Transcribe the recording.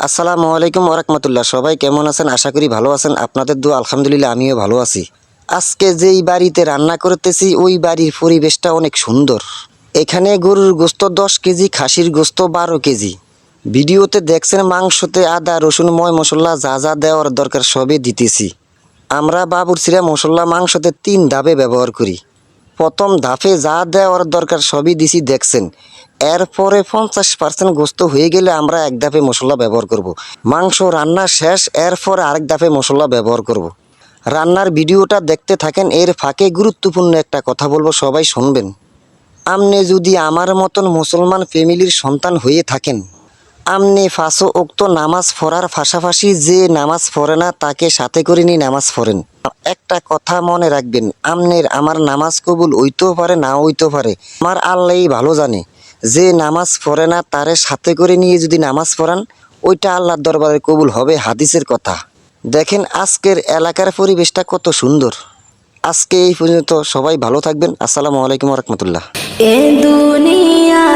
আসসালামু আলাইকুম ওরহমতুল্লাহ। সবাই কেমন আছেন? আশা করি ভালো আছেন। আপনাদের দোয়া আলহামদুলিল্লাহ আমিও ভালো আছি। আজকে যেই বাড়িতে রান্না করতেছি ওই বাড়ির পরিবেশটা অনেক সুন্দর। এখানে গরুর গোস্ত 10 কেজি, খাসির গোস্ত 12 কেজি। ভিডিওতে দেখছেন মাংসতে আদা রসুন ময় মশলা যা যা দেওয়ার দরকার সবই দিতেছি। আমরা বাবুর্চিরা মশলা মাংসতে 3 ধাপে ব্যবহার করি। প্রথম ধাপে যা দেওয়ার দরকার সবই দিছি দেখছেন। এরপরে 50% গোস্ত হয়ে গেলে আমরা এক ধাপে মশলা ব্যবহার করব। মাংস রান্না শেষ, এরপরে আরেক ধাপে মশলা ব্যবহার করব। রান্নার ভিডিওটা দেখতে থাকেন। এর ফাঁকে গুরুত্বপূর্ণ একটা কথা বলবো, সবাই শুনবেন। আপনি যদি আমার মতন মুসলমান ফ্যামিলির সন্তান হয়ে থাকেন, আপনি 5 ওয়াক্ত নামাজ পড়ার পাশাপাশি যে নামাজ পড়ে না তাকে সাথে করে নিয়ে নামাজ পড়েন। একটা কথা মনে রাখবেন, আমার নামাজ কবুল হইতেও পারে না হইতেও পারে। আমার আল্লাহই ভালো জানে। যে নামাজ পড়ে না তারে সাথে করে নিয়ে যদি নামাজ পড়ান, ওইটা আল্লাহর দরবারে কবুল হবে, হাদিসের কথা। দেখেন আজকের এলাকার পরিবেশটা কত সুন্দর। আজকে এই পর্যন্ত, সবাই ভালো থাকবেন। আসসালামু আলাইকুম রহমতুল্লাহ। এ দুনিয়া